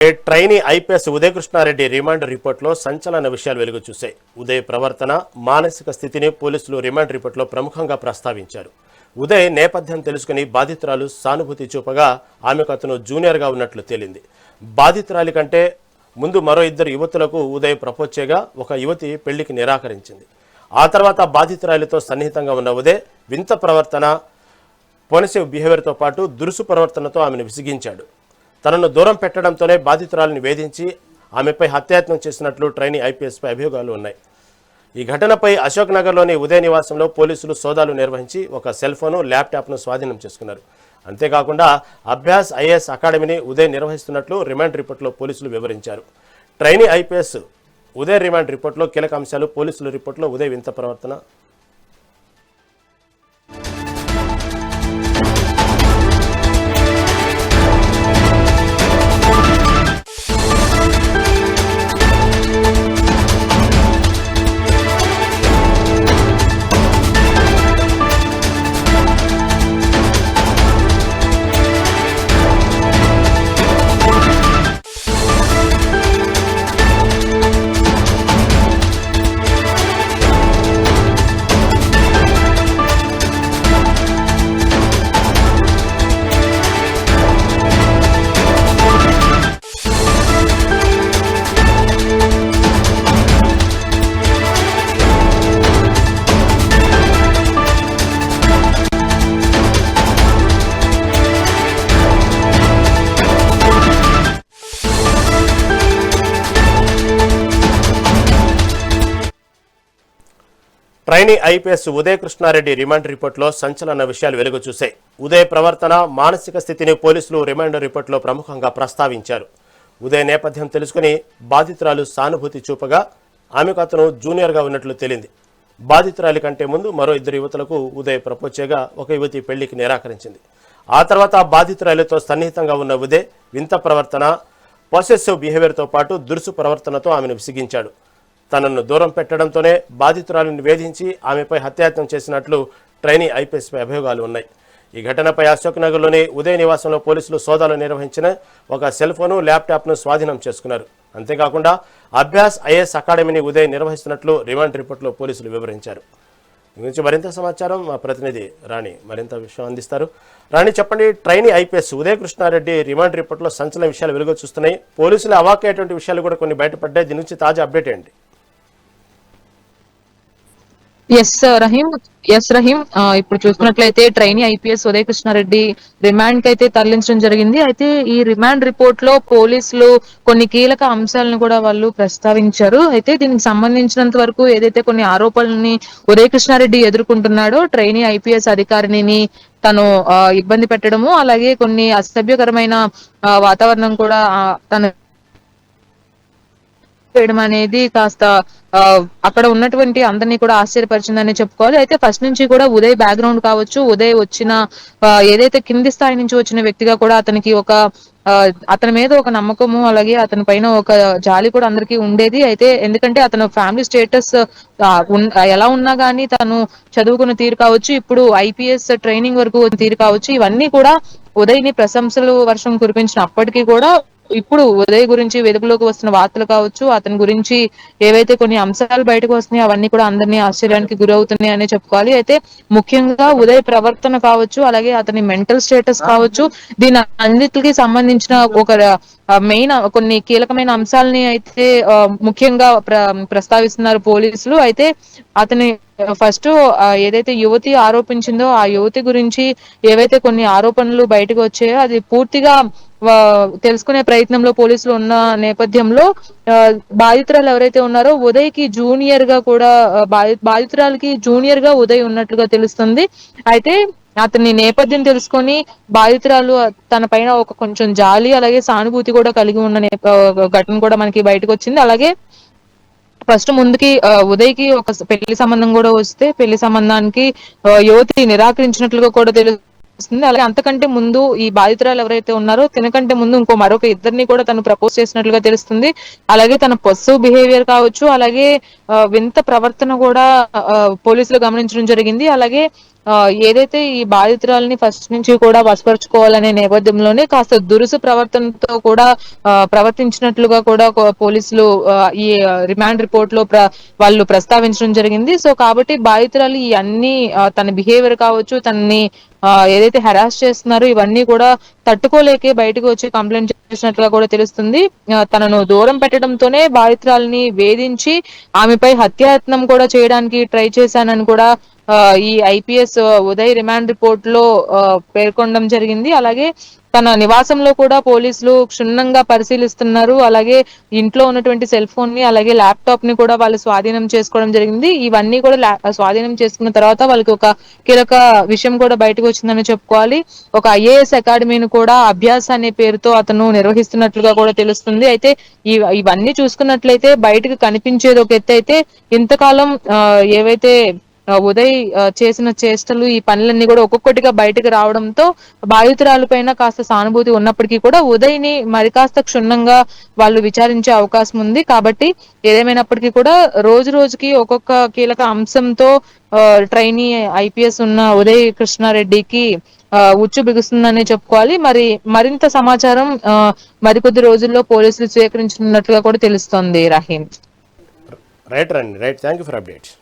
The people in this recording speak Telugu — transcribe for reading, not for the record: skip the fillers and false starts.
Trainee IPS Uday Krishna Reddy remand రిపోర్టులో సంచలన విషయాలు వెలుగు చూశాయి. ఉదయ్ ప్రవర్తన, మానసిక స్థితిని పోలీసులు రిమాండ్ రిపోర్టులో ప్రముఖంగా ప్రస్తావించారు. ఉదయ్ నేపథ్యం తెలుసుకుని బాధితురాలు సానుభూతి చూపగా ఆమెకు అతను జూనియర్గా ఉన్నట్లు తేలింది. బాధితురాలి కంటే ముందు మరో ఇద్దరు యువతులకు ఉదయ్ ప్రపోజ్ చేయగా ఒక యువతి పెళ్లికి నిరాకరించింది. ఆ తర్వాత బాధితురాలితో సన్నిహితంగా ఉన్న ఉదయ్ వింత ప్రవర్తన, పొనసివ్ బిహేవియర్తో పాటు దురుసు ప్రవర్తనతో ఆమెను విసిగించాడు. తనను దూరం పెట్టడంతోనే బాధితురాలిని వేధించి ఆమెపై హత్యాయత్నం చేసినట్లు ట్రైనీ ఐపీఎస్పై అభియోగాలు ఉన్నాయి. ఈ ఘటనపై అశోక్ నగర్లోని ఉదయ్ నివాసంలో పోలీసులు సోదాలు నిర్వహించి ఒక సెల్ ఫోను, ల్యాప్టాప్ను స్వాధీనం చేసుకున్నారు. అంతేకాకుండా అభ్యాస్ ఐఏఎస్ అకాడమీని ఉదయ్ నిర్వహిస్తున్నట్లు రిమాండ్ రిపోర్టులో పోలీసులు వివరించారు. ట్రైనీ ఐపీఎస్ ఉదయ్ రిమాండ్ రిపోర్టులో కీలక అంశాలు. పోలీసుల రిపోర్టులో ఉదయ్ వింత ప్రవర్తన, trainee IPS Uday Krishna Reddy remand రిపోర్టులో సంచలన విషయాలు వెలుగు చూశాయి. ఉదయ్ ప్రవర్తన, మానసిక స్థితిని పోలీసులు రిమాండ్ రిపోర్టులో ప్రముఖంగా ప్రస్తావించారు. ఉదయ్ నేపథ్యం తెలుసుకుని బాధితురాలు సానుభూతి చూపగా ఆమెకు అతను జూనియర్గా ఉన్నట్లు తేలింది. బాధితురాలి కంటే ముందు మరో ఇద్దరు యువతులకు ఉదయ్ ప్రపోజ్ చేయగా ఒక యువతి పెళ్లికి నిరాకరించింది. ఆ తర్వాత బాధితురాలితో సన్నిహితంగా ఉన్న ఉదయ్ వింత ప్రవర్తన, పొసెసివ్ బిహేవియర్తో పాటు దురుసు ప్రవర్తనతో ఆమెను విసిగించాడు. తనను దూరం పెట్టడంతోనే బాధితురాలిని వేధించి ఆమెపై హత్యాయత్నం చేసినట్లు ట్రైనీ ఐపీఎస్పై అభియోగాలు ఉన్నాయి. ఈ ఘటనపై అశోక్ నగర్లోని ఉదయ్ నివాసంలో పోలీసులు సోదాలు నిర్వహించిన ఒక సెల్ ఫోను, ల్యాప్టాప్ను స్వాధీనం చేసుకున్నారు. అంతేకాకుండా అభ్యాస్ ఐఏఎస్ అకాడమీని ఉదయ్ నిర్వహిస్తున్నట్లు రిమాండ్ రిపోర్టులో పోలీసులు వివరించారు. ఈ గురించి మరింత సమాచారం మా ప్రతినిధి రాణి మరింత విషయం అందిస్తారు. రాణి, చెప్పండి, trainee IPS Uday Krishna Reddy remand రిపోర్టులో సంచలన విషయాలు వెలుగు చూస్తున్నాయి. పోలీసులు అవాకయ్యేటువంటి విషయాలు కూడా కొన్ని బయటపడ్డాయి. దీని నుంచి తాజా అప్డేట్ ఏంటి? ఎస్ రహీం, ఇప్పుడు చూసుకున్నట్లయితే trainee IPS Uday Krishna Reddy remand కి అయితే తరలించడం జరిగింది. అయితే ఈ రిమాండ్ రిపోర్ట్ లో పోలీసులు కొన్ని కీలక అంశాలను కూడా వాళ్ళు ప్రస్తావించారు. అయితే దీనికి సంబంధించినంత వరకు ఏదైతే కొన్ని ఆరోపణలని ఉదయ్ కృష్ణారెడ్డి ఎదుర్కొంటున్నాడో, ట్రైనీ ఐపీఎస్ అధికారిని తను ఇబ్బంది పెట్టడము, అలాగే కొన్ని అసభ్యకరమైన వాతావరణం కూడా తను చేయడం అనేది కాస్త అక్కడ ఉన్నటువంటి అందరినీ కూడా ఆశ్చర్యపరిచిందని చెప్పుకోవాలి. అయితే ఫస్ట్ నుంచి కూడా ఉదయ్ బ్యాక్గ్రౌండ్ కావచ్చు, ఉదయ్ వచ్చిన ఏదైతే కింది స్థాయి నుంచి వచ్చిన వ్యక్తిగా కూడా అతనికి ఒక అతని మీద ఒక నమ్మకము, అలాగే అతని పైన ఒక జాలి కూడా అందరికీ ఉండేది. అయితే ఎందుకంటే అతను ఫ్యామిలీ స్టేటస్ ఎలా ఉన్నా గానీ తను చదువుకున్న తీరు కావచ్చు, ఇప్పుడు ఐపీఎస్ ట్రైనింగ్ వరకు తీరు కావచ్చు, ఇవన్నీ కూడా ఉదయ్ ని ప్రశంసలు వర్షం కురిపించినప్పటికీ కూడా ఇప్పుడు ఉదయ్ గురించి వెలుగులోకి వస్తున్న వార్తలు కావచ్చు, అతని గురించి ఏవైతే కొన్ని అంశాలు బయటకు వస్తున్నాయి అవన్నీ కూడా అందరినీ ఆశ్చర్యానికి గురవుతున్నాయి అనే చెప్పుకోవాలి. అయితే ముఖ్యంగా ఉదయ్ ప్రవర్తన కావచ్చు, అలాగే అతని మెంటల్ స్టేటస్ కావచ్చు, దీని అన్నిటికీ సంబంధించిన ఒక మెయిన్ కొన్ని కీలకమైన అంశాలని అయితే ముఖ్యంగా ప్రస్తావిస్తున్నారు పోలీసులు. అయితే అతని ఫస్ట్ ఏదైతే యువతి ఆరోపించిందో ఆ యువతి గురించి ఏవైతే కొన్ని ఆరోపణలు బయటకు వచ్చాయో అది పూర్తిగా తెలుసుకునే ప్రయత్నంలో పోలీసులు ఉన్న నేపథ్యంలో బాధితురాలు ఎవరైతే ఉన్నారో ఉదయ్ కి జూనియర్ గా కూడా బాధితురాలకి జూనియర్ గా ఉదయ్ ఉన్నట్లుగా తెలుస్తుంది. అయితే అతని నేపథ్యం తెలుసుకొని బాధితురాలు తన పైన ఒక కొంచెం జాలి, అలాగే సానుభూతి కూడా కలిగి ఉన్న ఘటన కూడా మనకి బయటకు వచ్చింది. అలాగే ఫస్ట్ ముందుకి ఉదయ్ కి ఒక పెళ్లి సంబంధం కూడా వస్తే పెళ్లి సంబంధానికి యువతి నిరాకరించినట్లుగా కూడా తెలుస్తుంది. వస్తుంది. అలాగే అంతకంటే ముందు ఈ బాధితురాలు ఎవరైతే ఉన్నారో తినకంటే ముందు మరొక ఇద్దరిని కూడా తను ప్రపోజ్ చేసినట్లుగా తెలుస్తుంది. అలాగే తన పొస్సివ్ బిహేవియర్ కావచ్చు, అలాగే వింత ప్రవర్తన కూడా పోలీసులు గమనించడం జరిగింది. అలాగే ఏదైతే ఈ బాధితురాలని ఫస్ట్ నుంచి కూడా వశపరుచుకోవాలనే నేపథ్యంలోనే కాస్త దురుసు ప్రవర్తనతో కూడా ప్రవర్తించినట్లుగా కూడా పోలీసులు ఈ రిమాండ్ రిపోర్ట్ లో వాళ్ళు ప్రస్తావించడం జరిగింది. సో కాబట్టి బాధితురాలు ఈ అన్ని తన బిహేవియర్ కావచ్చు, తనని ఏదైతే హెరాస్ చేస్తున్నారో ఇవన్నీ కూడా తట్టుకోలేకే బయటకు వచ్చి కంప్లైంట్ చేసినట్లుగా కూడా తెలుస్తుంది. తనను దూరం పెట్టడంతోనే బాధితురాలని వేధించి ఆమెపై హత్యాయత్నం కూడా చేయడానికి ట్రై చేశానని కూడా ఈ ఐపీఎస్ ఉదయ్ రిమాండ్ రిపోర్ట్ లో పేర్కొనడం జరిగింది. అలాగే తన నివాసంలో కూడా పోలీసులు క్షుణ్ణంగా పరిశీలిస్తున్నారు. అలాగే ఇంట్లో ఉన్నటువంటి సెల్ ఫోన్ ని అలాగే ల్యాప్టాప్ ని కూడా వాళ్ళు స్వాధీనం చేసుకోవడం జరిగింది. ఇవన్నీ కూడా స్వాధీనం చేసుకున్న తర్వాత వాళ్ళకి ఒక కీలక విషయం కూడా బయటకు వచ్చిందని చెప్పుకోవాలి. ఒక ఐఏఎస్ అకాడమీని కూడా అభ్యాస్ అనే పేరుతో అతను నిర్వహిస్తున్నట్లుగా కూడా తెలుస్తుంది. అయితే ఇవన్నీ చూసుకున్నట్లయితే బయటకు కనిపించేది ఒక ఎత్తు అయితే, ఇంతకాలం ఏవైతే ఉదయ్ చేసిన చేష్టలు ఈ పనులన్నీ కూడా ఒక్కొక్కటిగా బయటకు రావడంతో బాధితురాలు పైన కాస్త సానుభూతి ఉన్నప్పటికీ కూడా ఉదయ్ ని మరి కాస్త క్షుణ్ణంగా వాళ్ళు విచారించే అవకాశం ఉంది. కాబట్టి ఏదేమైనప్పటికీ కూడా రోజు రోజుకి ఒక్కొక్క కీలక అంశంతో ట్రైనీ ఐపీఎస్ ఉన్న ఉదయ్ కృష్ణారెడ్డికి ఉచ్చు బిగుస్తుందని చెప్పుకోవాలి. మరింత సమాచారం మరికొద్ది రోజుల్లో పోలీసులు స్వీకరించనున్నట్లుగా కూడా తెలుస్తోంది. Rahim. Right thank you for updates.